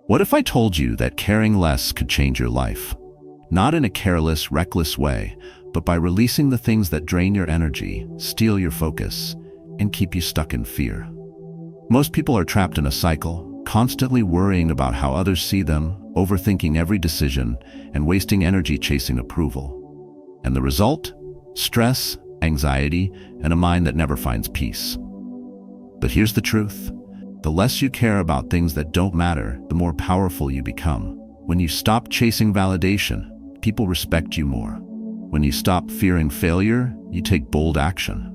What if I told you that caring less could change your life? Not in a careless, reckless way, but by releasing the things that drain your energy, steal your focus, and keep you stuck in fear. Most people are trapped in a cycle, constantly worrying about how others see them, overthinking every decision, and wasting energy chasing approval. And the result? Stress, anxiety, and a mind that never finds peace. But here's the truth. The less you care about things that don't matter, the more powerful you become. When you stop chasing validation, people respect you more. When you stop fearing failure, you take bold action.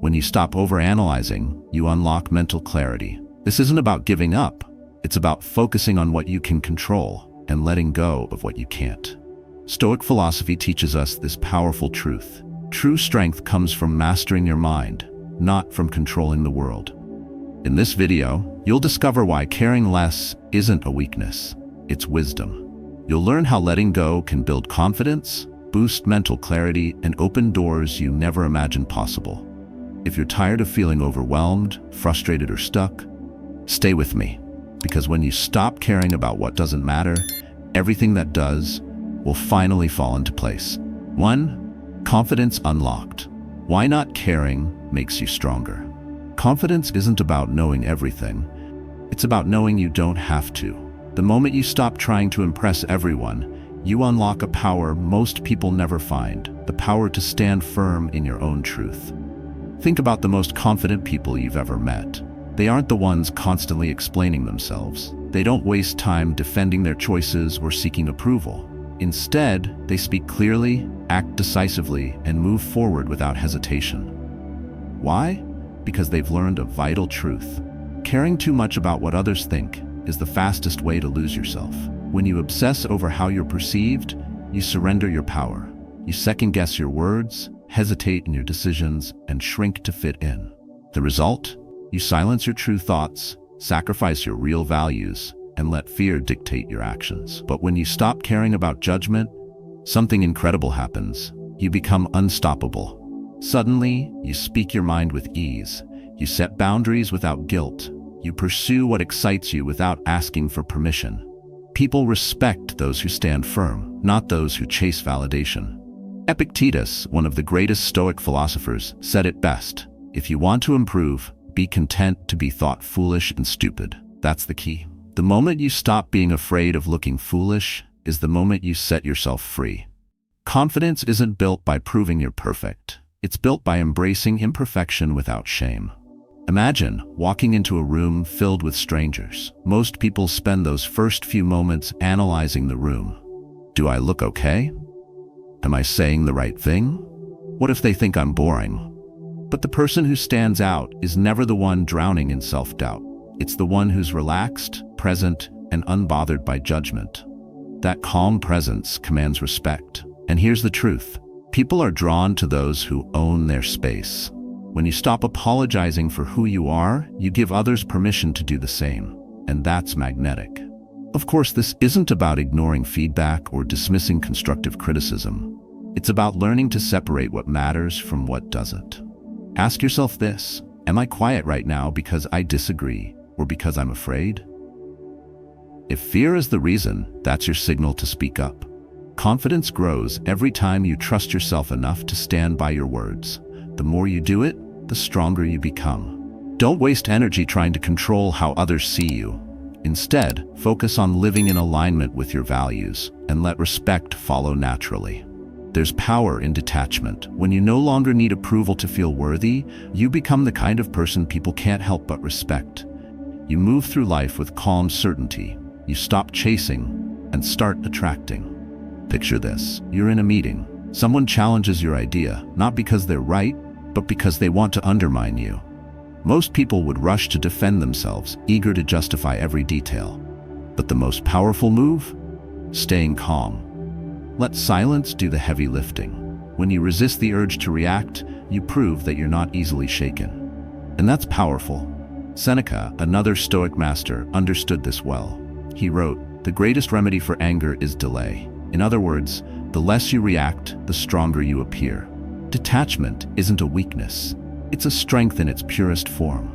When you stop overanalyzing, you unlock mental clarity. This isn't about giving up. It's about focusing on what you can control and letting go of what you can't. Stoic philosophy teaches us this powerful truth. True strength comes from mastering your mind, not from controlling the world. In this video, you'll discover why caring less isn't a weakness, it's wisdom. You'll learn how letting go can build confidence, boost mental clarity, and open doors you never imagined possible. If you're tired of feeling overwhelmed, frustrated, or stuck, stay with me. Because when you stop caring about what doesn't matter, everything that does will finally fall into place. 1. Confidence unlocked. Why not caring makes you stronger. Confidence isn't about knowing everything. It's about knowing you don't have to. The moment you stop trying to impress everyone, you unlock a power most people never find, the power to stand firm in your own truth. Think about the most confident people you've ever met. They aren't the ones constantly explaining themselves. They don't waste time defending their choices or seeking approval. Instead, they speak clearly, act decisively, and move forward without hesitation. Why? Because they've learned a vital truth. Caring too much about what others think is the fastest way to lose yourself. When you obsess over how you're perceived, you surrender your power. You second-guess your words, hesitate in your decisions, and shrink to fit in. The result? You silence your true thoughts, sacrifice your real values, and let fear dictate your actions. But when you stop caring about judgment, something incredible happens. You become unstoppable. Suddenly, you speak your mind with ease. You set boundaries without guilt. You pursue what excites you without asking for permission. People respect those who stand firm, not those who chase validation. Epictetus, one of the greatest Stoic philosophers, said it best. If you want to improve, be content to be thought foolish and stupid. That's the key. The moment you stop being afraid of looking foolish is the moment you set yourself free. Confidence isn't built by proving you're perfect. It's built by embracing imperfection without shame. Imagine walking into a room filled with strangers. Most people spend those first few moments analyzing the room. Do I look okay? Am I saying the right thing? What if they think I'm boring? But the person who stands out is never the one drowning in self-doubt. It's the one who's relaxed, present, and unbothered by judgment. That calm presence commands respect. And here's the truth. People are drawn to those who own their space. When you stop apologizing for who you are, you give others permission to do the same. And that's magnetic. Of course, this isn't about ignoring feedback or dismissing constructive criticism. It's about learning to separate what matters from what doesn't. Ask yourself this: am I quiet right now because I disagree or because I'm afraid? If fear is the reason, that's your signal to speak up. Confidence grows every time you trust yourself enough to stand by your words. The more you do it, the stronger you become. Don't waste energy trying to control how others see you. Instead, focus on living in alignment with your values and let respect follow naturally. There's power in detachment. When you no longer need approval to feel worthy, you become the kind of person people can't help but respect. You move through life with calm certainty. You stop chasing and start attracting. Picture this. You're in a meeting. Someone challenges your idea, not because they're right, but because they want to undermine you. Most people would rush to defend themselves, eager to justify every detail. But the most powerful move? Staying calm. Let silence do the heavy lifting. When you resist the urge to react, you prove that you're not easily shaken. And that's powerful. Seneca, another Stoic master, understood this well. He wrote, "The greatest remedy for anger is delay." In other words, the less you react, the stronger you appear. Detachment isn't a weakness. It's a strength in its purest form.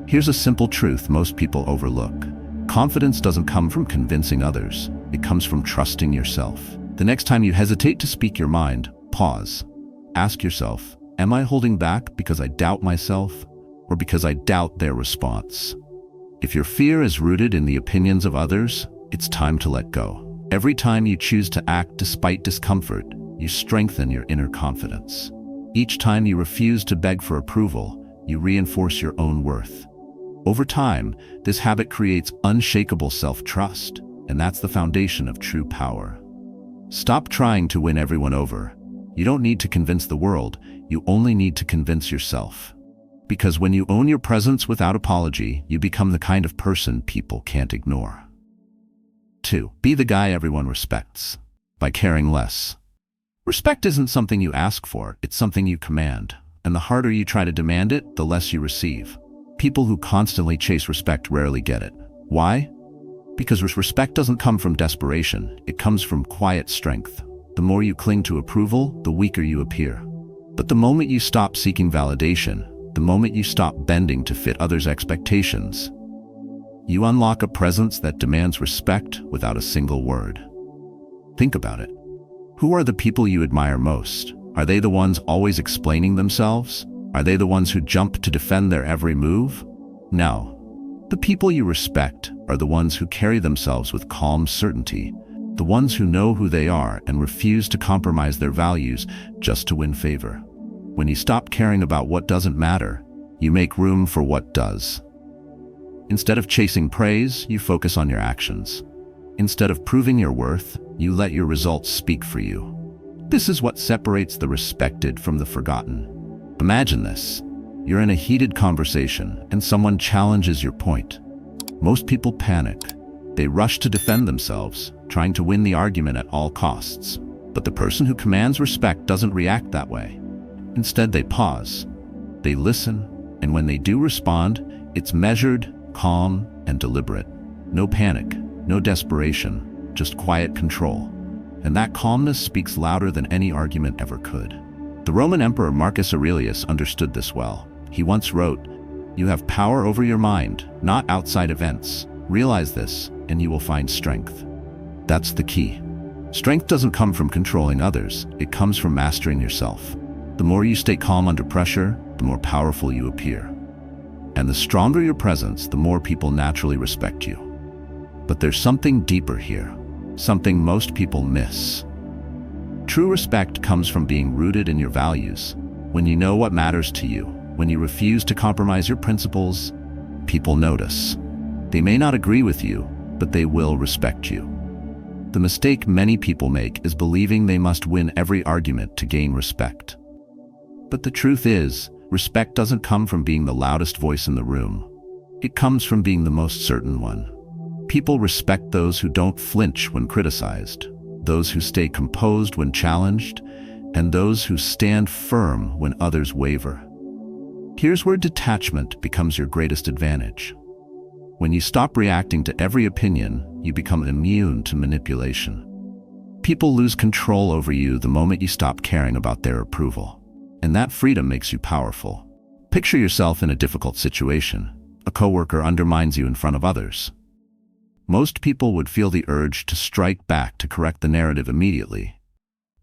Here's a simple truth most people overlook. Confidence doesn't come from convincing others. It comes from trusting yourself. The next time you hesitate to speak your mind, pause. Ask yourself, am I holding back because I doubt myself or because I doubt their response? If your fear is rooted in the opinions of others, it's time to let go. Every time you choose to act despite discomfort, you strengthen your inner confidence. Each time you refuse to beg for approval, you reinforce your own worth. Over time, this habit creates unshakable self-trust, and that's the foundation of true power. Stop trying to win everyone over. You don't need to convince the world, you only need to convince yourself. Because when you own your presence without apology, you become the kind of person people can't ignore. 2. Be the guy everyone respects. By caring less. Respect isn't something you ask for, it's something you command. And the harder you try to demand it, the less you receive. People who constantly chase respect rarely get it. Why? Because respect doesn't come from desperation, it comes from quiet strength. The more you cling to approval, the weaker you appear. But the moment you stop seeking validation, the moment you stop bending to fit others' expectations, you unlock a presence that demands respect without a single word. Think about it. Who are the people you admire most? Are they the ones always explaining themselves? Are they the ones who jump to defend their every move? No. The people you respect are the ones who carry themselves with calm certainty, the ones who know who they are and refuse to compromise their values just to win favor. When you stop caring about what doesn't matter, you make room for what does. Instead of chasing praise, you focus on your actions. Instead of proving your worth, you let your results speak for you. This is what separates the respected from the forgotten. Imagine this. You're in a heated conversation and someone challenges your point. Most people panic. They rush to defend themselves, trying to win the argument at all costs. But the person who commands respect doesn't react that way. Instead, they pause. They listen, and when they do respond, it's measured, calm, and deliberate. No panic, no desperation, just quiet control. And that calmness speaks louder than any argument ever could. The Roman Emperor Marcus Aurelius understood this well. He once wrote, "You have power over your mind, not outside events. Realize this, and you will find strength." That's the key. Strength doesn't come from controlling others, it comes from mastering yourself. The more you stay calm under pressure, the more powerful you appear. And the stronger your presence, the more people naturally respect you. But there's something deeper here, something most people miss. True respect comes from being rooted in your values. When you know what matters to you, when you refuse to compromise your principles, people notice. They may not agree with you, but they will respect you. The mistake many people make is believing they must win every argument to gain respect. But the truth is, respect doesn't come from being the loudest voice in the room. It comes from being the most certain one. People respect those who don't flinch when criticized, those who stay composed when challenged, and those who stand firm when others waver. Here's where detachment becomes your greatest advantage. When you stop reacting to every opinion, you become immune to manipulation. People lose control over you the moment you stop caring about their approval. And that freedom makes you powerful. Picture yourself in a difficult situation. A coworker undermines you in front of others. Most people would feel the urge to strike back to correct the narrative immediately.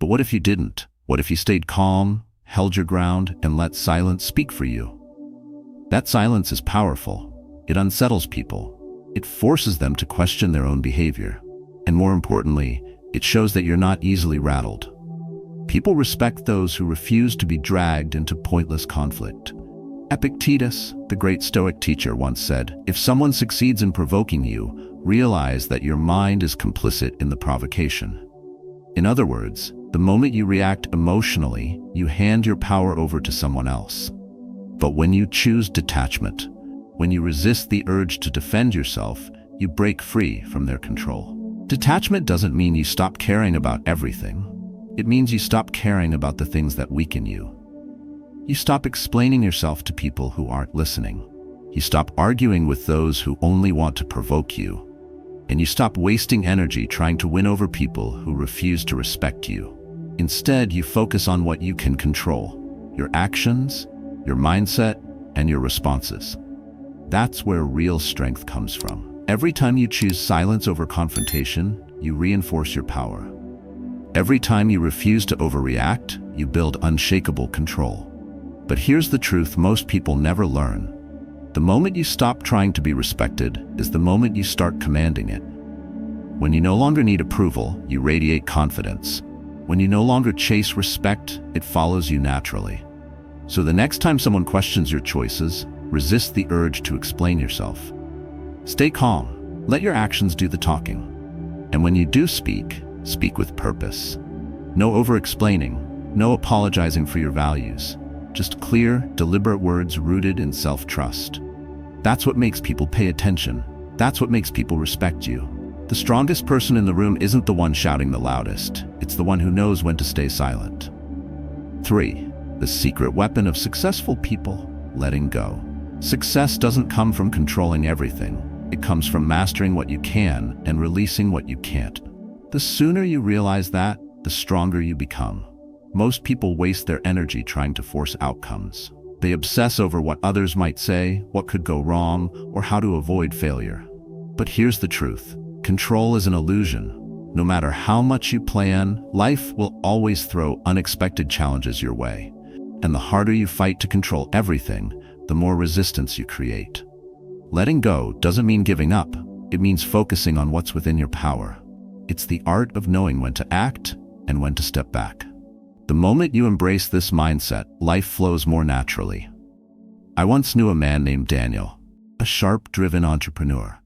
But what if you didn't? What if you stayed calm, held your ground, and let silence speak for you? That silence is powerful. It unsettles people. It forces them to question their own behavior. And more importantly, it shows that you're not easily rattled. People respect those who refuse to be dragged into pointless conflict. Epictetus, the great Stoic teacher, once said, "If someone succeeds in provoking you, realize that your mind is complicit in the provocation." In other words, the moment you react emotionally, you hand your power over to someone else. But when you choose detachment, when you resist the urge to defend yourself, you break free from their control. Detachment doesn't mean you stop caring about everything. It means you stop caring about the things that weaken you. You stop explaining yourself to people who aren't listening. You stop arguing with those who only want to provoke you. And you stop wasting energy trying to win over people who refuse to respect you. Instead, you focus on what you can control: your actions, your mindset, and your responses. That's where real strength comes from. Every time you choose silence over confrontation, you reinforce your power. Every time you refuse to overreact, you build unshakable control. But here's the truth most people never learn. The moment you stop trying to be respected is the moment you start commanding it. When you no longer need approval, you radiate confidence. When you no longer chase respect, it follows you naturally. So the next time someone questions your choices, resist the urge to explain yourself. Stay calm. Let your actions do the talking. And when you do speak, speak with purpose. No over-explaining, no apologizing for your values. Just clear, deliberate words rooted in self-trust. That's what makes people pay attention. That's what makes people respect you. The strongest person in the room isn't the one shouting the loudest. It's the one who knows when to stay silent. 3. The secret weapon of successful people: letting go. Success doesn't come from controlling everything. It comes from mastering what you can and releasing what you can't. The sooner you realize that, the stronger you become. Most people waste their energy trying to force outcomes. They obsess over what others might say, what could go wrong, or how to avoid failure. But here's the truth. Control is an illusion. No matter how much you plan, life will always throw unexpected challenges your way. And the harder you fight to control everything, the more resistance you create. Letting go doesn't mean giving up. It means focusing on what's within your power. It's the art of knowing when to act and when to step back. The moment you embrace this mindset, life flows more naturally. I once knew a man named Daniel, a sharp, driven entrepreneur.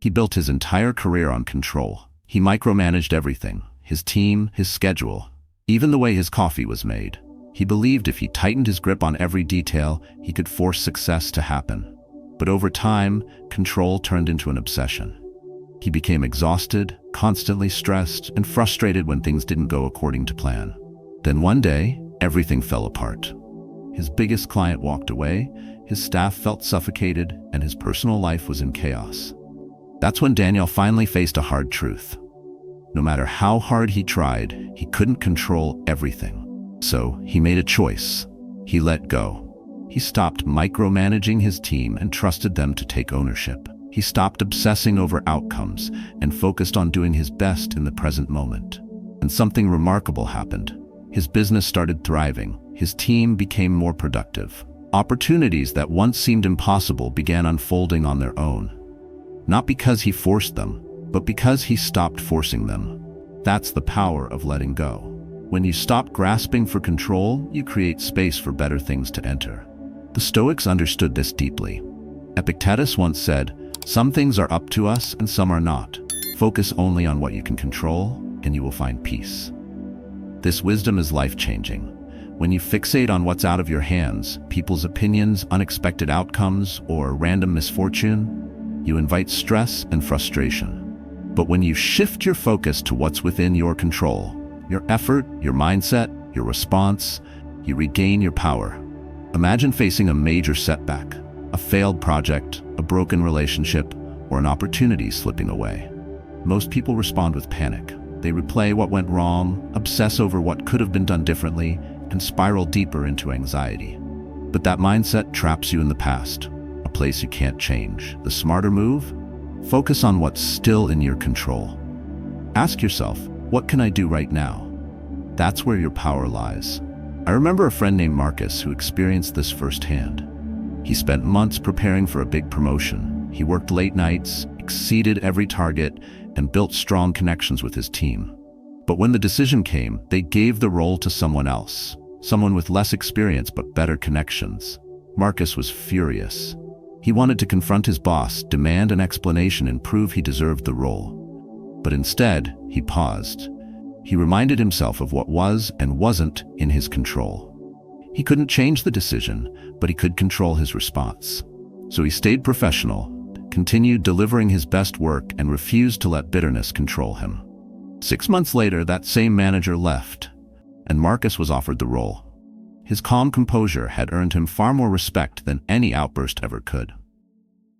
He built his entire career on control. He micromanaged everything: his team, his schedule, even the way his coffee was made. He believed if he tightened his grip on every detail, he could force success to happen. But over time, control turned into an obsession. He became exhausted, constantly stressed, and frustrated when things didn't go according to plan. Then one day, everything fell apart. His biggest client walked away, his staff felt suffocated, and his personal life was in chaos. That's when Daniel finally faced a hard truth. No matter how hard he tried, he couldn't control everything. So he made a choice. He let go. He stopped micromanaging his team and trusted them to take ownership. He stopped obsessing over outcomes and focused on doing his best in the present moment. And something remarkable happened. His business started thriving. His team became more productive. Opportunities that once seemed impossible began unfolding on their own. Not because he forced them, but because he stopped forcing them. That's the power of letting go. When you stop grasping for control, you create space for better things to enter. The Stoics understood this deeply. Epictetus once said, "Some things are up to us and some are not. Focus only on what you can control, and you will find peace." This wisdom is life-changing. When you fixate on what's out of your hands, people's opinions, unexpected outcomes, or random misfortune, you invite stress and frustration. But when you shift your focus to what's within your control, your effort, your mindset, your response, you regain your power. Imagine facing a major setback, a failed project, a broken relationship, or an opportunity slipping away. Most people respond with panic. They replay what went wrong, obsess over what could have been done differently, and spiral deeper into anxiety. But that mindset traps you in the past, a place you can't change. The smarter move? Focus on what's still in your control. Ask yourself, what can I do right now? That's where your power lies. I remember a friend named Marcus who experienced this firsthand. He spent months preparing for a big promotion. He worked late nights, exceeded every target, and built strong connections with his team. But when the decision came, they gave the role to someone else, someone with less experience but better connections. Marcus was furious. He wanted to confront his boss, demand an explanation, and prove he deserved the role. But instead, he paused. He reminded himself of what was and wasn't in his control. He couldn't change the decision, but he could control his response. So he stayed professional, continued delivering his best work, and refused to let bitterness control him. 6 months later, that same manager left, and Marcus was offered the role. His calm composure had earned him far more respect than any outburst ever could.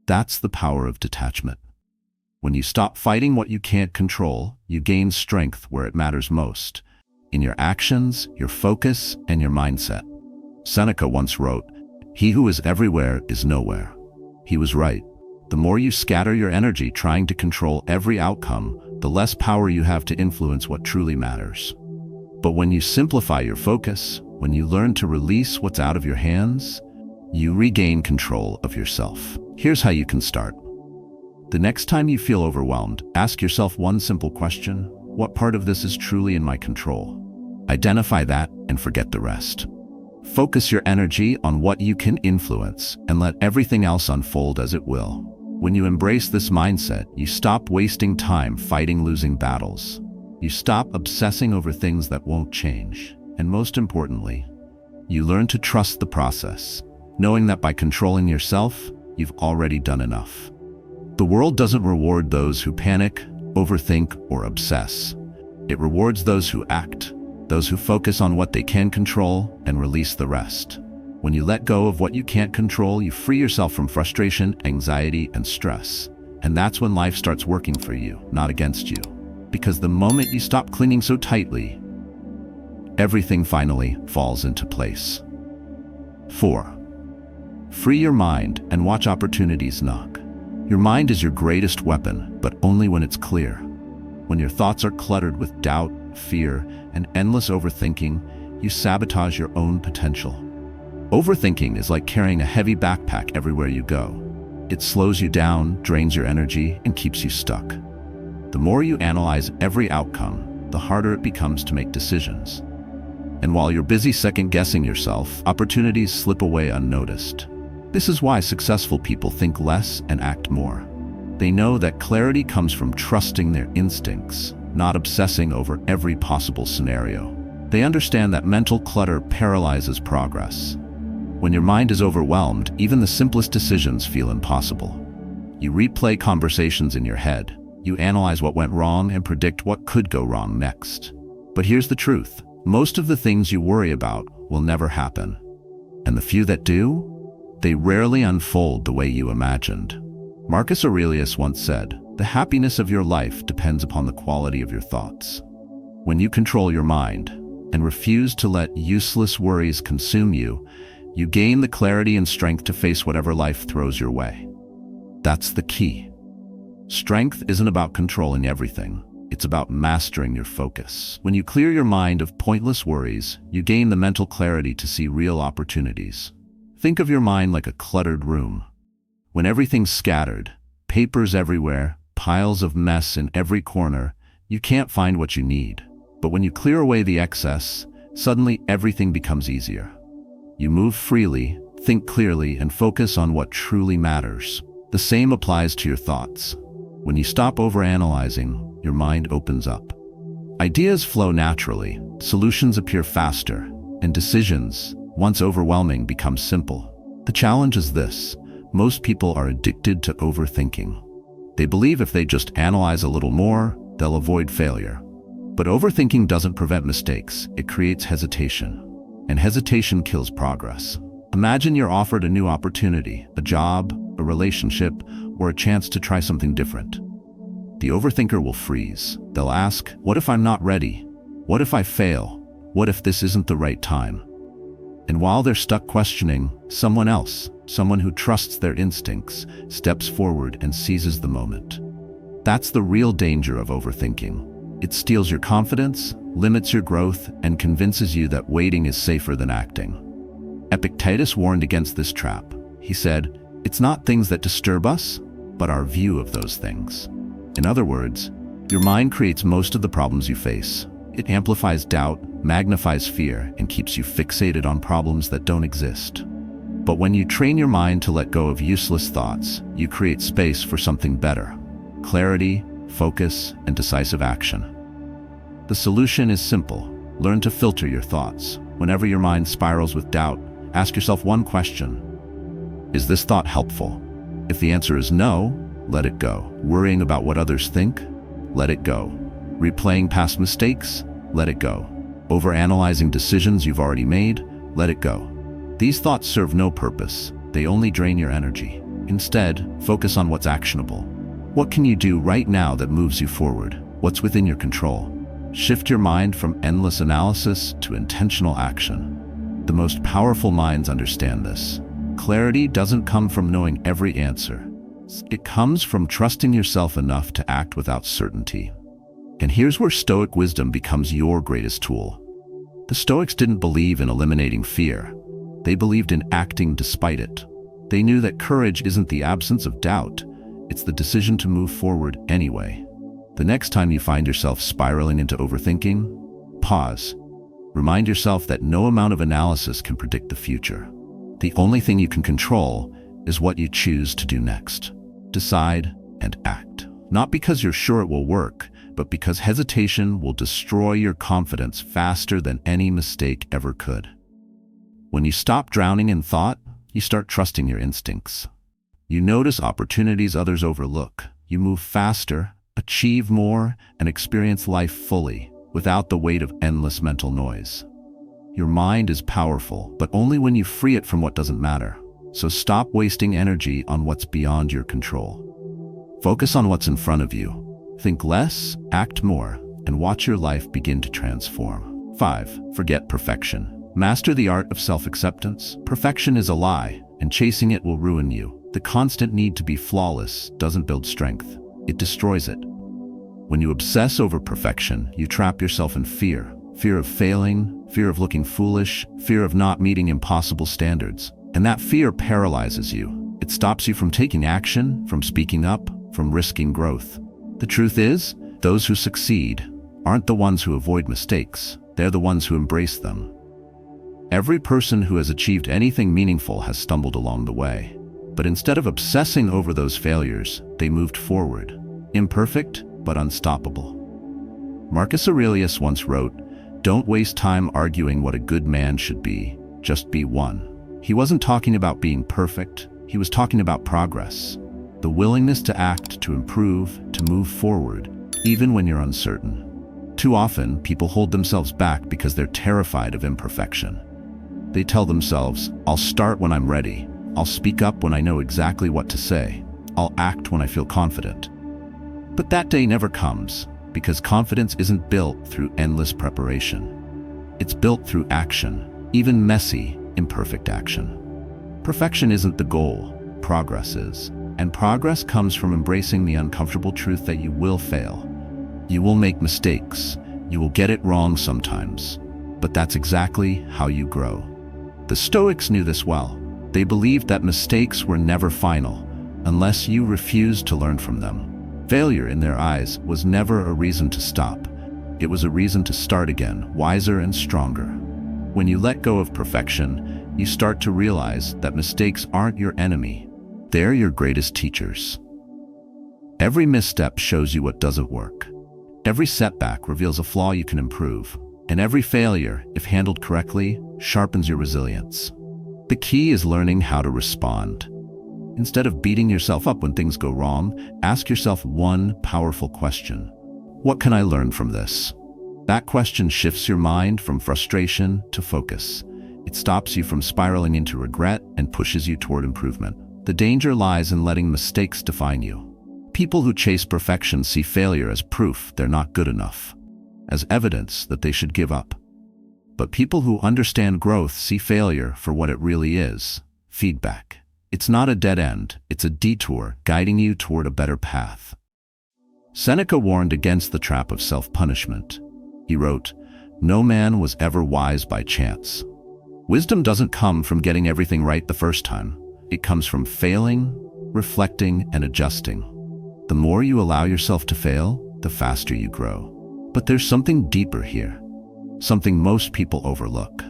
That's the power of detachment. When you stop fighting what you can't control, you gain strength where it matters most, in your actions, your focus, and your mindset. Seneca once wrote, "He who is everywhere is nowhere." He was right. The more you scatter your energy trying to control every outcome, the less power you have to influence what truly matters. But when you simplify your focus, when you learn to release what's out of your hands, you regain control of yourself. Here's how you can start. The next time you feel overwhelmed, ask yourself one simple question: what part of this is truly in my control? Identify that and forget the rest. Focus your energy on what you can influence and let everything else unfold as it will. When you embrace this mindset, you stop wasting time fighting losing battles. You stop obsessing over things that won't change. And most importantly, you learn to trust the process, knowing that by controlling yourself, you've already done enough. The world doesn't reward those who panic, overthink, or obsess. It rewards those who act, those who focus on what they can control and release the rest. When you let go of what you can't control, you free yourself from frustration, anxiety, and stress. And that's when life starts working for you, not against you. Because the moment you stop clinging so tightly, everything finally falls into place. 4. Free your mind and watch opportunities knock. Your mind is your greatest weapon, but only when it's clear. When your thoughts are cluttered with doubt, fear, and endless overthinking, you sabotage your own potential. Overthinking is like carrying a heavy backpack everywhere you go. It slows you down, drains your energy, and keeps you stuck. The more you analyze every outcome, the harder it becomes to make decisions. And while you're busy second-guessing yourself, opportunities slip away unnoticed. This is why successful people think less and act more. They know that clarity comes from trusting their instincts, not obsessing over every possible scenario. They understand that mental clutter paralyzes progress. When your mind is overwhelmed, even the simplest decisions feel impossible. You replay conversations in your head. You analyze what went wrong and predict what could go wrong next. But here's the truth. Most of the things you worry about will never happen. And the few that do, they rarely unfold the way you imagined. Marcus Aurelius once said, "The happiness of your life depends upon the quality of your thoughts." When you control your mind and refuse to let useless worries consume you, you gain the clarity and strength to face whatever life throws your way. That's the key. Strength isn't about controlling everything. It's about mastering your focus. When you clear your mind of pointless worries, you gain the mental clarity to see real opportunities. Think of your mind like a cluttered room. When everything's scattered, papers everywhere, piles of mess in every corner, you can't find what you need. But when you clear away the excess, suddenly everything becomes easier. You move freely, think clearly, and focus on what truly matters. The same applies to your thoughts. When you stop overanalyzing, your mind opens up. Ideas flow naturally, solutions appear faster, and decisions, once overwhelming, become simple. The challenge is this: most people are addicted to overthinking. They believe if they just analyze a little more, they'll avoid failure. But overthinking doesn't prevent mistakes, it creates hesitation. And hesitation kills progress. Imagine you're offered a new opportunity, a job, a relationship, or a chance to try something different. The overthinker will freeze. They'll ask, what if I'm not ready? What if I fail? What if this isn't the right time? And while they're stuck questioning, someone else, someone who trusts their instincts, steps forward and seizes the moment. That's the real danger of overthinking. It steals your confidence, limits your growth, and convinces you that waiting is safer than acting. Epictetus warned against this trap. He said, "It's not things that disturb us, but our view of those things." In other words, your mind creates most of the problems you face. It amplifies doubt, magnifies fear, and keeps you fixated on problems that don't exist. But when you train your mind to let go of useless thoughts, you create space for something better: clarity, focus, and decisive action. The solution is simple. Learn to filter your thoughts. Whenever your mind spirals with doubt, ask yourself one question: is this thought helpful? If the answer is no, let it go. Worrying about what others think? Let it go. Replaying past mistakes? Let it go. Overanalyzing decisions you've already made? Let it go. These thoughts serve no purpose. They only drain your energy. Instead, focus on what's actionable. What can you do right now that moves you forward? What's within your control? Shift your mind from endless analysis to intentional action. The most powerful minds understand this. Clarity doesn't come from knowing every answer. It comes from trusting yourself enough to act without certainty. And here's where Stoic wisdom becomes your greatest tool. The Stoics didn't believe in eliminating fear. They believed in acting despite it. They knew that courage isn't the absence of doubt, it's the decision to move forward anyway. The next time you find yourself spiraling into overthinking, pause. Remind yourself that no amount of analysis can predict the future. The only thing you can control is what you choose to do next. Decide and act. Not because you're sure it will work, but because hesitation will destroy your confidence faster than any mistake ever could. When you stop drowning in thought, you start trusting your instincts. You notice opportunities others overlook. You move faster, achieve more, and experience life fully, without the weight of endless mental noise. Your mind is powerful, but only when you free it from what doesn't matter. So stop wasting energy on what's beyond your control. Focus on what's in front of you. Think less, act more, and watch your life begin to transform. 5. Forget perfection. Master the art of self-acceptance. Perfection is a lie, and chasing it will ruin you. The constant need to be flawless doesn't build strength. It destroys it. When you obsess over perfection, you trap yourself in fear. Fear of failing, fear of looking foolish, fear of not meeting impossible standards. And that fear paralyzes you. It stops you from taking action, from speaking up, from risking growth. The truth is, those who succeed aren't the ones who avoid mistakes. They're the ones who embrace them. Every person who has achieved anything meaningful has stumbled along the way. But instead of obsessing over those failures, they moved forward. Imperfect, but unstoppable. Marcus Aurelius once wrote, "Don't waste time arguing what a good man should be, just be one." He wasn't talking about being perfect, he was talking about progress. The willingness to act, to improve, to move forward, even when you're uncertain. Too often, people hold themselves back because they're terrified of imperfection. They tell themselves, "I'll start when I'm ready. I'll speak up when I know exactly what to say. I'll act when I feel confident." But that day never comes, because confidence isn't built through endless preparation. It's built through action, even messy, imperfect action. Perfection isn't the goal, progress is. And progress comes from embracing the uncomfortable truth that you will fail. You will make mistakes. You will get it wrong sometimes. But that's exactly how you grow. The Stoics knew this well. They believed that mistakes were never final, unless you refused to learn from them. Failure, in their eyes, was never a reason to stop. It was a reason to start again, wiser and stronger. When you let go of perfection, you start to realize that mistakes aren't your enemy. They're your greatest teachers. Every misstep shows you what doesn't work. Every setback reveals a flaw you can improve. And every failure, if handled correctly, sharpens your resilience. The key is learning how to respond. Instead of beating yourself up when things go wrong, ask yourself one powerful question. What can I learn from this? That question shifts your mind from frustration to focus. It stops you from spiraling into regret and pushes you toward improvement. The danger lies in letting mistakes define you. People who chase perfection see failure as proof they're not good enough, as evidence that they should give up. But people who understand growth see failure for what it really is, feedback. It's not a dead end, it's a detour guiding you toward a better path. Seneca warned against the trap of self-punishment. He wrote, "No man was ever wise by chance." Wisdom doesn't come from getting everything right the first time. It comes from failing, reflecting, and adjusting. The more you allow yourself to fail, the faster you grow. But there's something deeper here, something most people overlook.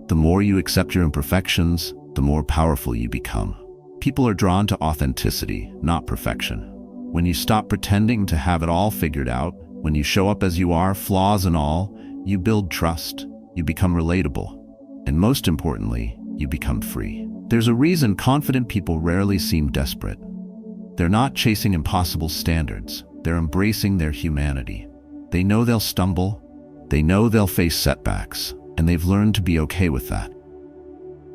The more you accept your imperfections, the more powerful you become. People are drawn to authenticity, not perfection. When you stop pretending to have it all figured out, when you show up as you are, flaws and all, you build trust, you become relatable, and most importantly, you become free. There's a reason confident people rarely seem desperate. They're not chasing impossible standards, they're embracing their humanity. They know they'll stumble, they know they'll face setbacks, and they've learned to be okay with that.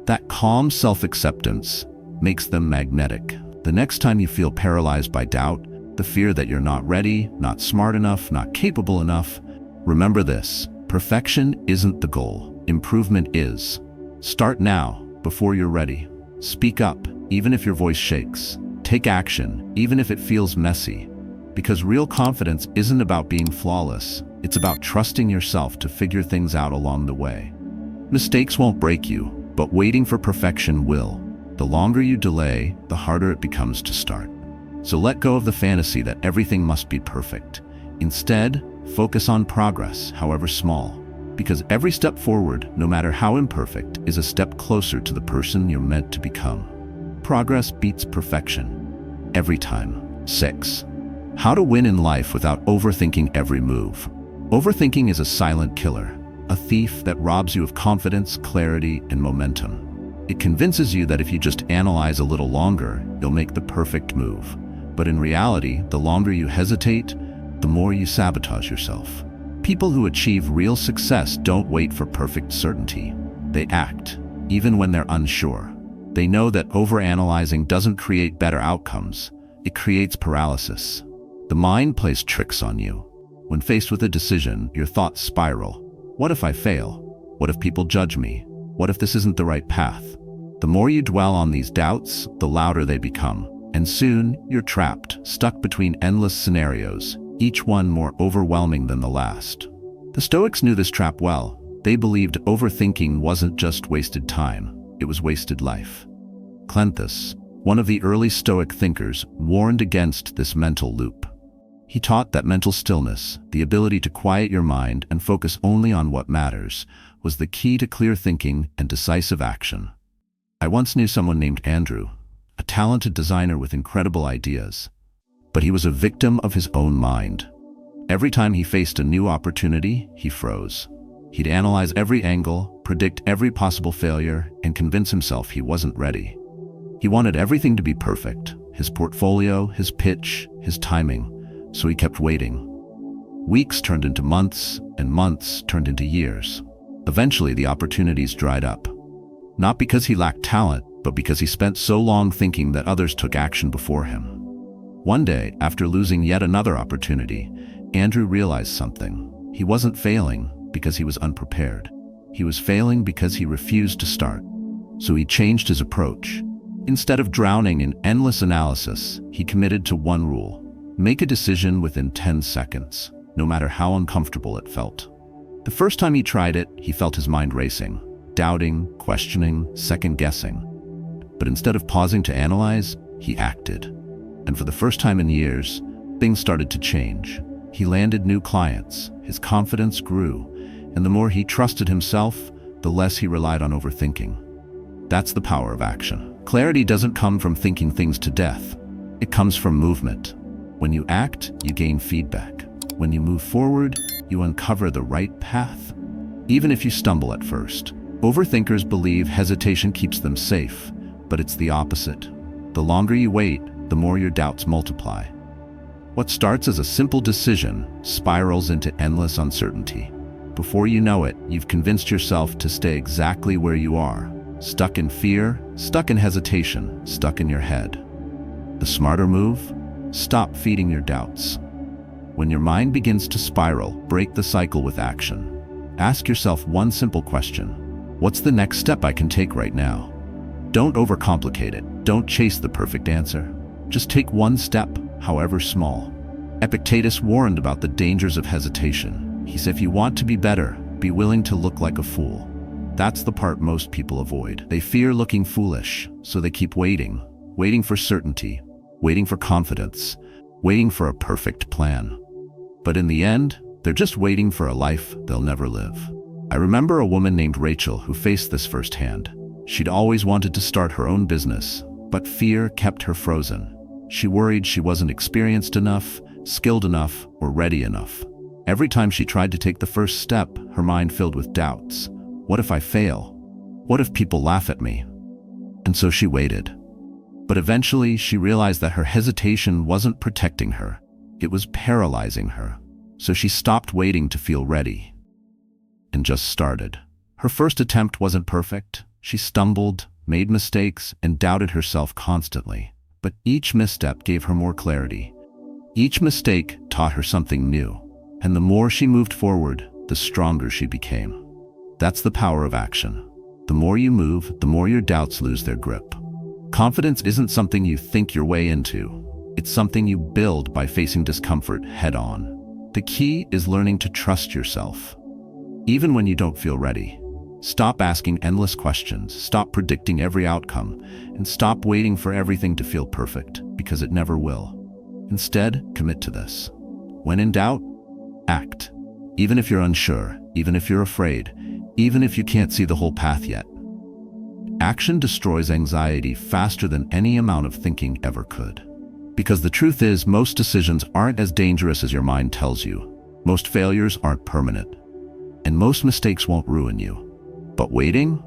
That calm self-acceptance makes them magnetic. The next time you feel paralyzed by doubt, the fear that you're not ready, not smart enough, not capable enough, remember this: perfection isn't the goal, improvement is. Start now, before you're ready. Speak up, even if your voice shakes. Take action, even if it feels messy, because real confidence isn't about being flawless. It's about trusting yourself to figure things out along the way. Mistakes won't break you, but waiting for perfection will. The longer you delay, the harder it becomes to start. So let go of the fantasy that everything must be perfect. Instead, focus on progress, however small, because every step forward, no matter how imperfect, is a step closer to the person you're meant to become. Progress beats perfection. Every time. 6. How to win in life without overthinking every move. Overthinking is a silent killer, a thief that robs you of confidence, clarity, and momentum. It convinces you that if you just analyze a little longer, you'll make the perfect move. But in reality, the longer you hesitate, the more you sabotage yourself. People who achieve real success don't wait for perfect certainty. They act, even when they're unsure. They know that overanalyzing doesn't create better outcomes. It creates paralysis. The mind plays tricks on you. When faced with a decision, your thoughts spiral. What if I fail? What if people judge me? What if this isn't the right path? The more you dwell on these doubts, the louder they become. And soon, you're trapped, stuck between endless scenarios, each one more overwhelming than the last. The Stoics knew this trap well. They believed overthinking wasn't just wasted time, it was wasted life. Cleanthes, one of the early Stoic thinkers, warned against this mental loop. He taught that mental stillness, the ability to quiet your mind and focus only on what matters, was the key to clear thinking and decisive action. I once knew someone named Andrew, a talented designer with incredible ideas. But he was a victim of his own mind. Every time he faced a new opportunity, he froze. He'd analyze every angle, predict every possible failure, and convince himself he wasn't ready. He wanted everything to be perfect, his portfolio, his pitch, his timing, so he kept waiting. Weeks turned into months, and months turned into years. Eventually, the opportunities dried up. Not because he lacked talent, but because he spent so long thinking that others took action before him. One day, after losing yet another opportunity, Andrew realized something. He wasn't failing because he was unprepared. He was failing because he refused to start. So he changed his approach. Instead of drowning in endless analysis, he committed to one rule: make a decision within 10 seconds, no matter how uncomfortable it felt. The first time he tried it, he felt his mind racing, doubting, questioning, second-guessing. But instead of pausing to analyze, he acted. And for the first time in years, things started to change. He landed new clients, his confidence grew, and the more he trusted himself, the less he relied on overthinking. That's the power of action. Clarity doesn't come from thinking things to death. It comes from movement. When you act, you gain feedback. When you move forward, you uncover the right path. Even if you stumble at first. Overthinkers believe hesitation keeps them safe, but it's the opposite. The longer you wait, the more your doubts multiply. What starts as a simple decision spirals into endless uncertainty. Before you know it, you've convinced yourself to stay exactly where you are, stuck in fear, stuck in hesitation, stuck in your head. The smarter move? Stop feeding your doubts. When your mind begins to spiral, break the cycle with action. Ask yourself one simple question: what's the next step I can take right now? Don't overcomplicate it. Don't chase the perfect answer. Just take one step, however small. Epictetus warned about the dangers of hesitation. He said, if you want to be better, be willing to look like a fool. That's the part most people avoid. They fear looking foolish, so they keep waiting. Waiting for certainty, waiting for confidence, waiting for a perfect plan. But in the end, they're just waiting for a life they'll never live. I remember a woman named Rachel who faced this firsthand. She'd always wanted to start her own business, but fear kept her frozen. She worried she wasn't experienced enough, skilled enough, or ready enough. Every time she tried to take the first step, her mind filled with doubts. What if I fail? What if people laugh at me? And so she waited. But eventually, she realized that her hesitation wasn't protecting her. It was paralyzing her. So she stopped waiting to feel ready and just started. Her first attempt wasn't perfect. She stumbled, made mistakes, and doubted herself constantly. But each misstep gave her more clarity. Each mistake taught her something new. And the more she moved forward, the stronger she became. That's the power of action. The more you move, the more your doubts lose their grip. Confidence isn't something you think your way into. It's something you build by facing discomfort head-on. The key is learning to trust yourself, even when you don't feel ready. Stop asking endless questions, stop predicting every outcome, and stop waiting for everything to feel perfect, because it never will. Instead, commit to this. When in doubt, act. Even if you're unsure, even if you're afraid, even if you can't see the whole path yet. Action destroys anxiety faster than any amount of thinking ever could. Because the truth is, most decisions aren't as dangerous as your mind tells you. Most failures aren't permanent. And most mistakes won't ruin you. But waiting?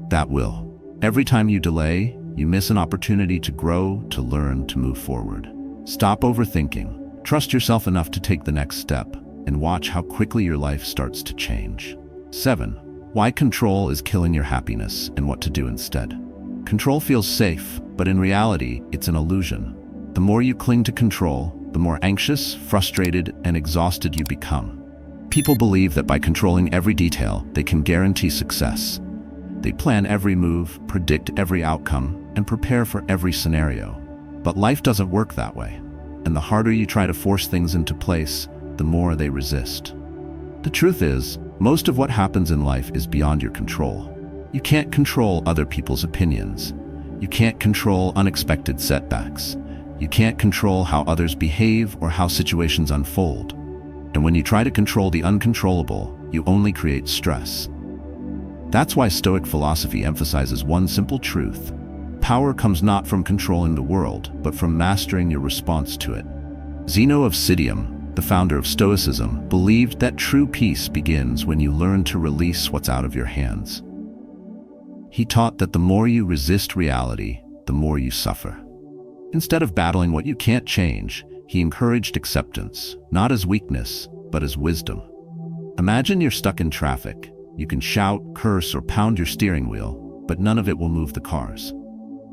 That will. Every time you delay, you miss an opportunity to grow, to learn, to move forward. Stop overthinking. Trust yourself enough to take the next step, and watch how quickly your life starts to change. 7. Why control is killing your happiness and what to do instead. Control feels safe, but in reality, it's an illusion. The more you cling to control, the more anxious, frustrated, and exhausted you become. People believe that by controlling every detail, they can guarantee success. They plan every move, predict every outcome, and prepare for every scenario. But life doesn't work that way. And the harder you try to force things into place, the more they resist. The truth is, most of what happens in life is beyond your control. You can't control other people's opinions. You can't control unexpected setbacks. You can't control how others behave or how situations unfold. And when you try to control the uncontrollable, you only create stress. That's why Stoic philosophy emphasizes one simple truth. Power comes not from controlling the world, but from mastering your response to it. Zeno of Citium, the founder of Stoicism, believed that true peace begins when you learn to release what's out of your hands. He taught that the more you resist reality, the more you suffer. Instead of battling what you can't change, he encouraged acceptance, not as weakness, but as wisdom. Imagine you're stuck in traffic. You can shout, curse, or pound your steering wheel, but none of it will move the cars.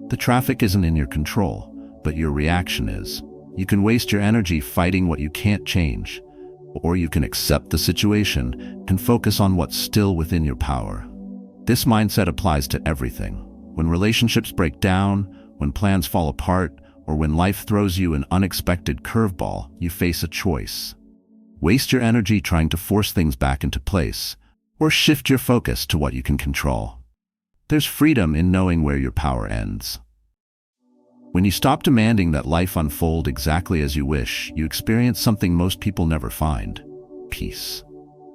The traffic isn't in your control, but your reaction is. You can waste your energy fighting what you can't change, or you can accept the situation and focus on what's still within your power. This mindset applies to everything. When relationships break down, when plans fall apart, or when life throws you an unexpected curveball, you face a choice. Waste your energy trying to force things back into place, or shift your focus to what you can control. There's freedom in knowing where your power ends. When you stop demanding that life unfold exactly as you wish, you experience something most people never find: peace.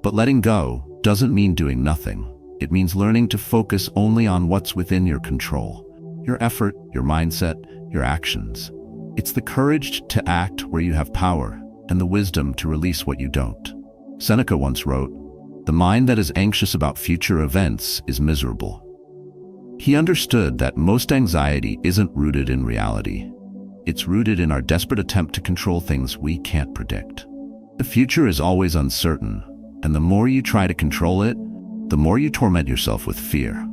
But letting go doesn't mean doing nothing. It means learning to focus only on what's within your control. Your effort, your mindset, your actions. It's the courage to act where you have power and the wisdom to release what you don't. Seneca once wrote, "The mind that is anxious about future events is miserable." He understood that most anxiety isn't rooted in reality. It's rooted in our desperate attempt to control things we can't predict. The future is always uncertain, and the more you try to control it, the more you torment yourself with fear.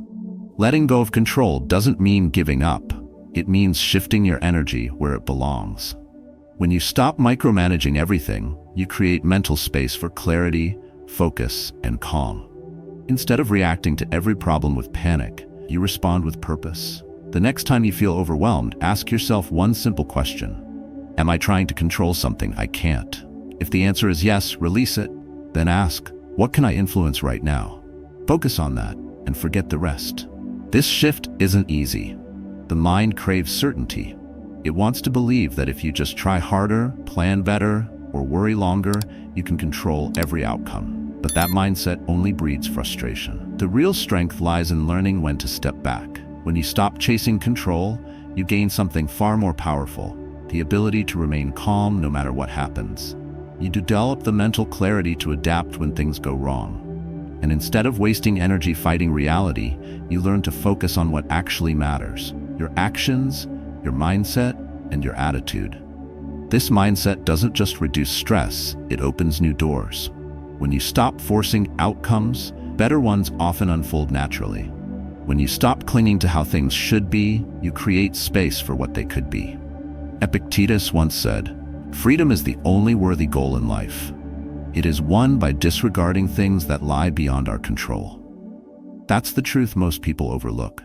Letting go of control doesn't mean giving up. It means shifting your energy where it belongs. When you stop micromanaging everything, you create mental space for clarity, focus, and calm. Instead of reacting to every problem with panic, you respond with purpose. The next time you feel overwhelmed, ask yourself one simple question. Am I trying to control something I can't? If the answer is yes, release it. Then ask, what can I influence right now? Focus on that and forget the rest. This shift isn't easy. The mind craves certainty. It wants to believe that if you just try harder, plan better, or worry longer, you can control every outcome. But that mindset only breeds frustration. The real strength lies in learning when to step back. When you stop chasing control, you gain something far more powerful: the ability to remain calm no matter what happens. You develop the mental clarity to adapt when things go wrong. And instead of wasting energy fighting reality, you learn to focus on what actually matters: your actions, your mindset, and your attitude. This mindset doesn't just reduce stress, it opens new doors. When you stop forcing outcomes, better ones often unfold naturally. When you stop clinging to how things should be, you create space for what they could be. Epictetus once said, "Freedom is the only worthy goal in life. It is won by disregarding things that lie beyond our control." That's the truth most people overlook.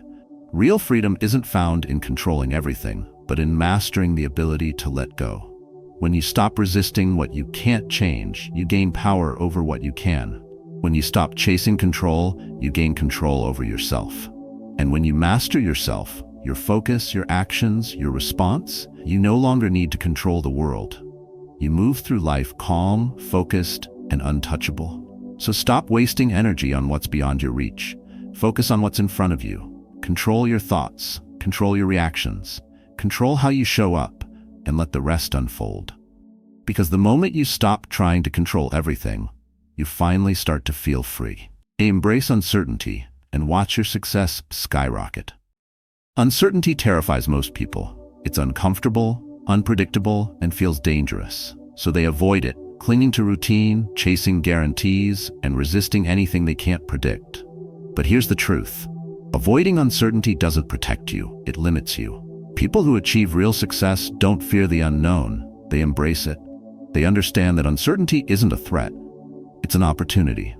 Real freedom isn't found in controlling everything, but in mastering the ability to let go. When you stop resisting what you can't change, you gain power over what you can. When you stop chasing control, you gain control over yourself. And when you master yourself, your focus, your actions, your response, you no longer need to control the world. You move through life calm, focused, and untouchable. So stop wasting energy on what's beyond your reach. Focus on what's in front of you. Control your thoughts, control your reactions, control how you show up, and let the rest unfold. Because the moment you stop trying to control everything, you finally start to feel free. Embrace uncertainty and watch your success skyrocket. Uncertainty terrifies most people. It's uncomfortable, unpredictable, and feels dangerous. So they avoid it, clinging to routine, chasing guarantees, and resisting anything they can't predict. But here's the truth. Avoiding uncertainty doesn't protect you, it limits you. People who achieve real success don't fear the unknown, they embrace it. They understand that uncertainty isn't a threat, it's an opportunity.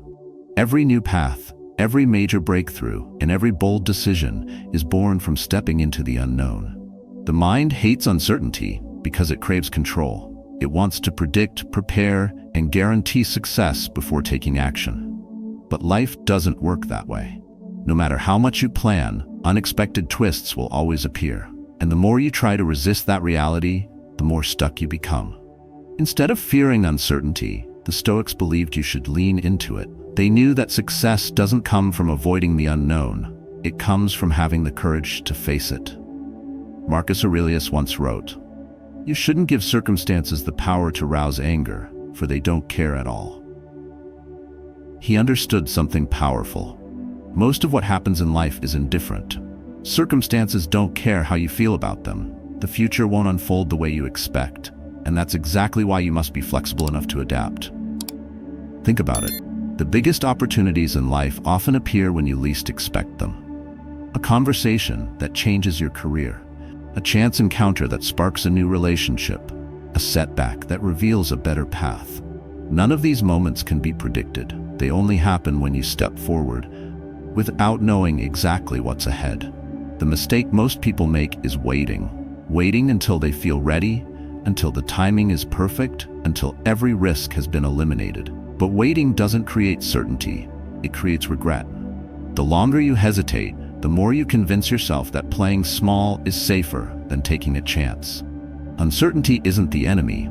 Every new path, every major breakthrough, and every bold decision is born from stepping into the unknown. The mind hates uncertainty because it craves control. It wants to predict, prepare, and guarantee success before taking action. But life doesn't work that way. No matter how much you plan, unexpected twists will always appear. And the more you try to resist that reality, the more stuck you become. Instead of fearing uncertainty, the Stoics believed you should lean into it. They knew that success doesn't come from avoiding the unknown. It comes from having the courage to face it. Marcus Aurelius once wrote, "You shouldn't give circumstances the power to rouse anger, for they don't care at all." He understood something powerful. Most of what happens in life is indifferent. Circumstances don't care how you feel about them. The future won't unfold the way you expect, and that's exactly why you must be flexible enough to adapt. Think about it. The biggest opportunities in life often appear when you least expect them. A conversation that changes your career, a chance encounter that sparks a new relationship, a setback that reveals a better path. None of these moments can be predicted. They only happen when you step forward without knowing exactly what's ahead. The mistake most people make is waiting until they feel ready, until the timing is perfect, until every risk has been eliminated. But waiting doesn't create certainty, it creates regret. The longer you hesitate, the more you convince yourself that playing small is safer than taking a chance. Uncertainty isn't the enemy,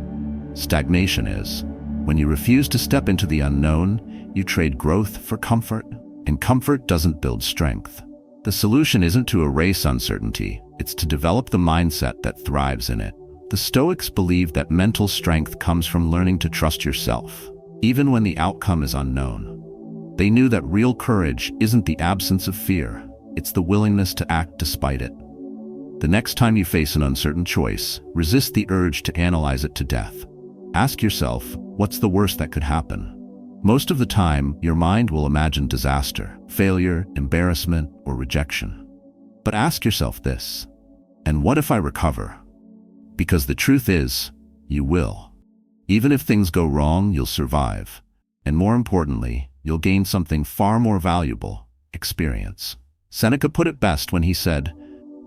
stagnation is. When you refuse to step into the unknown, you trade growth for comfort, and comfort doesn't build strength. The solution isn't to erase uncertainty, it's to develop the mindset that thrives in it. The Stoics believed that mental strength comes from learning to trust yourself, even when the outcome is unknown. They knew that real courage isn't the absence of fear, it's the willingness to act despite it. The next time you face an uncertain choice, resist the urge to analyze it to death. Ask yourself, what's the worst that could happen? Most of the time, your mind will imagine disaster, failure, embarrassment, or rejection. But ask yourself this, and what if I recover? Because the truth is, you will. Even if things go wrong, you'll survive. And more importantly, you'll gain something far more valuable, experience. Seneca put it best when he said,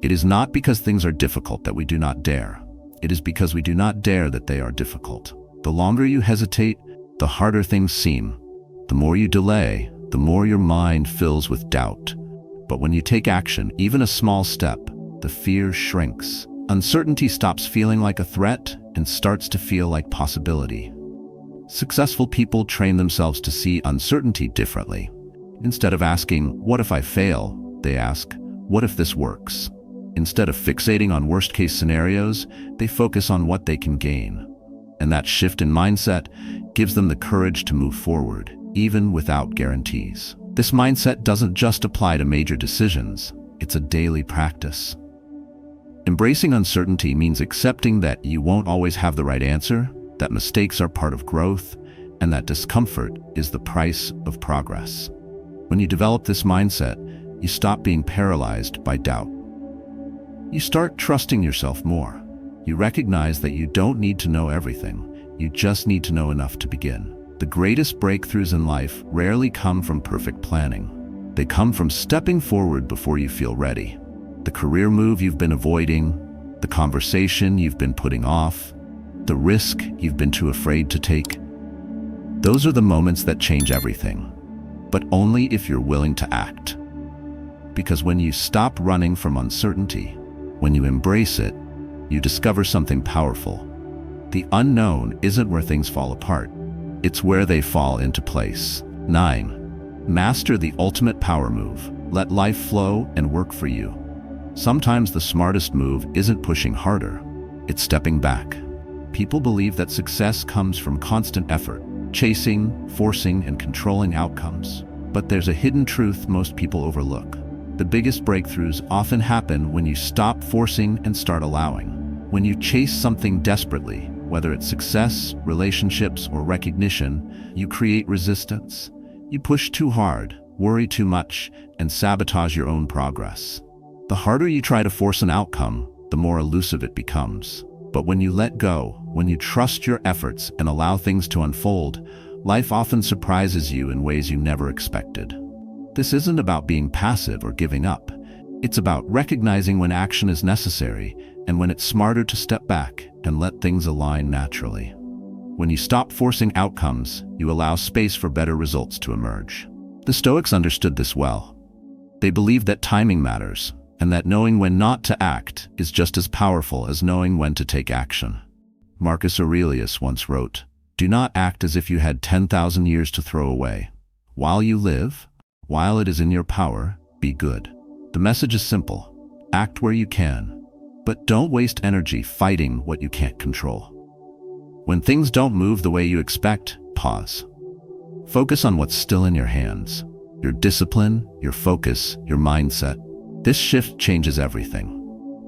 "It is not because things are difficult that we do not dare. It is because we do not dare that they are difficult." The longer you hesitate, the harder things seem. The more you delay, the more your mind fills with doubt. But when you take action, even a small step, the fear shrinks. Uncertainty stops feeling like a threat and starts to feel like possibility. Successful people train themselves to see uncertainty differently. Instead of asking, "What if I fail?" they ask, "What if this works?" Instead of fixating on worst-case scenarios, they focus on what they can gain. And that shift in mindset gives them the courage to move forward, even without guarantees. This mindset doesn't just apply to major decisions, it's a daily practice. Embracing uncertainty means accepting that you won't always have the right answer, that mistakes are part of growth, and that discomfort is the price of progress. When you develop this mindset, you stop being paralyzed by doubt. You start trusting yourself more. You recognize that you don't need to know everything, you just need to know enough to begin. The greatest breakthroughs in life rarely come from perfect planning. They come from stepping forward before you feel ready. The career move you've been avoiding, the conversation you've been putting off, the risk you've been too afraid to take. Those are the moments that change everything, but only if you're willing to act. Because when you stop running from uncertainty, when you embrace it, you discover something powerful. The unknown isn't where things fall apart. It's where they fall into place. 9. Master the ultimate power move. Let life flow and work for you. Sometimes the smartest move isn't pushing harder, it's stepping back. People believe that success comes from constant effort, chasing, forcing, and controlling outcomes. But there's a hidden truth most people overlook. The biggest breakthroughs often happen when you stop forcing and start allowing. When you chase something desperately, whether it's success, relationships, or recognition, you create resistance. You push too hard, worry too much, and sabotage your own progress. The harder you try to force an outcome, the more elusive it becomes. But when you let go, when you trust your efforts and allow things to unfold, life often surprises you in ways you never expected. This isn't about being passive or giving up. It's about recognizing when action is necessary and when it's smarter to step back and let things align naturally. When you stop forcing outcomes, you allow space for better results to emerge. The Stoics understood this well. They believed that timing matters, and that knowing when not to act is just as powerful as knowing when to take action. Marcus Aurelius once wrote, "Do not act as if you had 10,000 years to throw away. While you live, while it is in your power, be good." The message is simple. Act where you can, but don't waste energy fighting what you can't control. When things don't move the way you expect, pause. Focus on what's still in your hands. Your discipline, your focus, your mindset. This shift changes everything.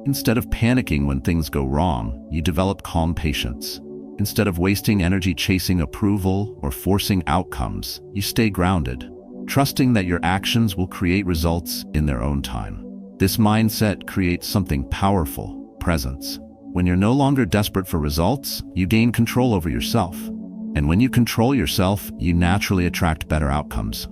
Instead of panicking when things go wrong, you develop calm patience. Instead of wasting energy chasing approval or forcing outcomes, you stay grounded, trusting that your actions will create results in their own time. This mindset creates something powerful: presence. When you're no longer desperate for results, you gain control over yourself. And when you control yourself, you naturally attract better outcomes.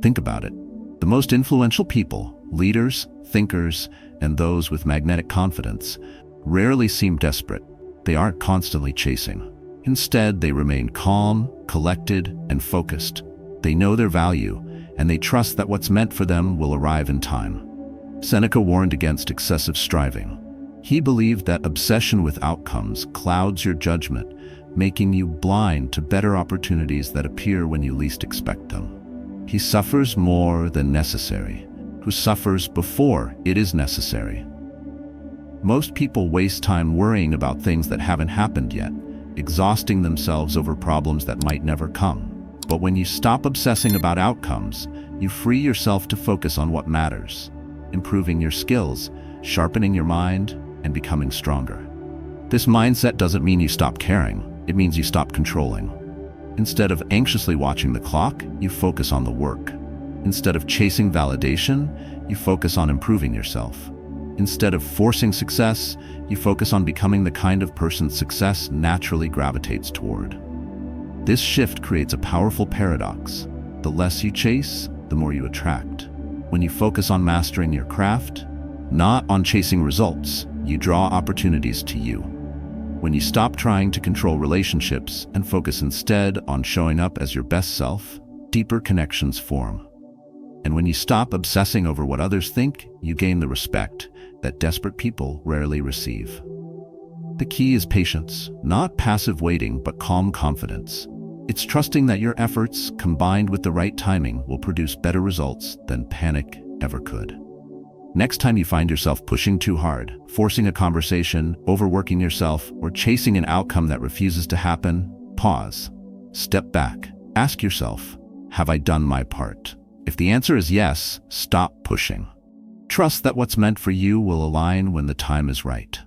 Think about it. The most influential people, leaders, thinkers, and those with magnetic confidence, rarely seem desperate. They aren't constantly chasing. Instead, they remain calm, collected, and focused. They know their value, and they trust that what's meant for them will arrive in time. Seneca warned against excessive striving. He believed that obsession with outcomes clouds your judgment, making you blind to better opportunities that appear when you least expect them. He suffers more than necessary, who suffers before it is necessary. Most people waste time worrying about things that haven't happened yet, exhausting themselves over problems that might never come. But when you stop obsessing about outcomes, you free yourself to focus on what matters, improving your skills, sharpening your mind, and becoming stronger. This mindset doesn't mean you stop caring, it means you stop controlling. Instead of anxiously watching the clock, you focus on the work. Instead of chasing validation, you focus on improving yourself. Instead of forcing success, you focus on becoming the kind of person success naturally gravitates toward. This shift creates a powerful paradox. The less you chase, the more you attract. When you focus on mastering your craft, not on chasing results, you draw opportunities to you. When you stop trying to control relationships and focus instead on showing up as your best self, deeper connections form. And when you stop obsessing over what others think, you gain the respect that desperate people rarely receive. The key is patience, not passive waiting, but calm confidence. It's trusting that your efforts, combined with the right timing, will produce better results than panic ever could. Next time you find yourself pushing too hard, forcing a conversation, overworking yourself, or chasing an outcome that refuses to happen, pause. Step back. Ask yourself, have I done my part? If the answer is yes, stop pushing. Trust that what's meant for you will align when the time is right.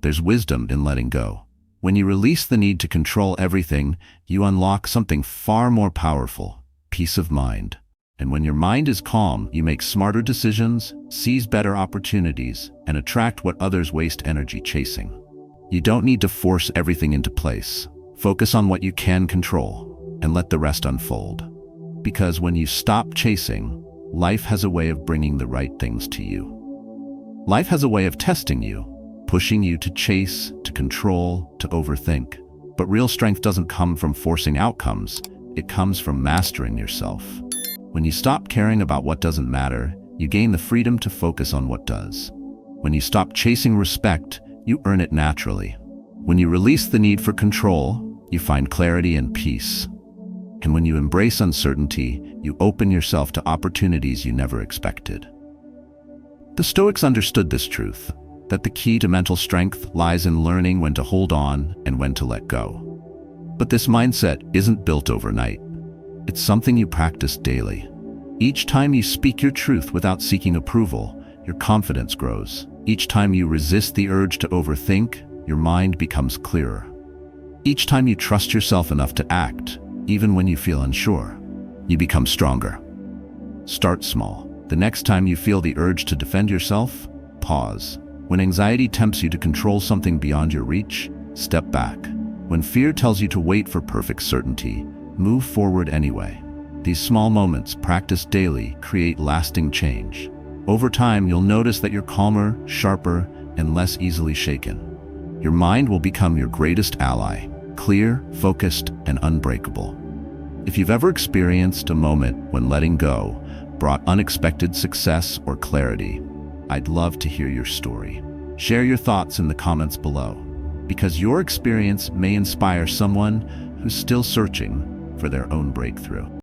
There's wisdom in letting go. When you release the need to control everything, you unlock something far more powerful: peace of mind. And when your mind is calm, you make smarter decisions, seize better opportunities, and attract what others waste energy chasing. You don't need to force everything into place. Focus on what you can control, and let the rest unfold. Because when you stop chasing, life has a way of bringing the right things to you. Life has a way of testing you, pushing you to chase, to control, to overthink. But real strength doesn't come from forcing outcomes, it comes from mastering yourself. When you stop caring about what doesn't matter, you gain the freedom to focus on what does. When you stop chasing respect, you earn it naturally. When you release the need for control, you find clarity and peace. And when you embrace uncertainty, you open yourself to opportunities you never expected. The Stoics understood this truth, that the key to mental strength lies in learning when to hold on and when to let go. But this mindset isn't built overnight. It's something you practice daily. Each time you speak your truth without seeking approval, your confidence grows. Each time you resist the urge to overthink, your mind becomes clearer. Each time you trust yourself enough to act, even when you feel unsure, you become stronger. Start small. The next time you feel the urge to defend yourself, pause. When anxiety tempts you to control something beyond your reach, step back. When fear tells you to wait for perfect certainty, move forward anyway. These small moments, practiced daily, create lasting change. Over time, you'll notice that you're calmer, sharper, and less easily shaken. Your mind will become your greatest ally, clear, focused, and unbreakable. If you've ever experienced a moment when letting go brought unexpected success or clarity, I'd love to hear your story. Share your thoughts in the comments below, because your experience may inspire someone who's still searching for their own breakthrough.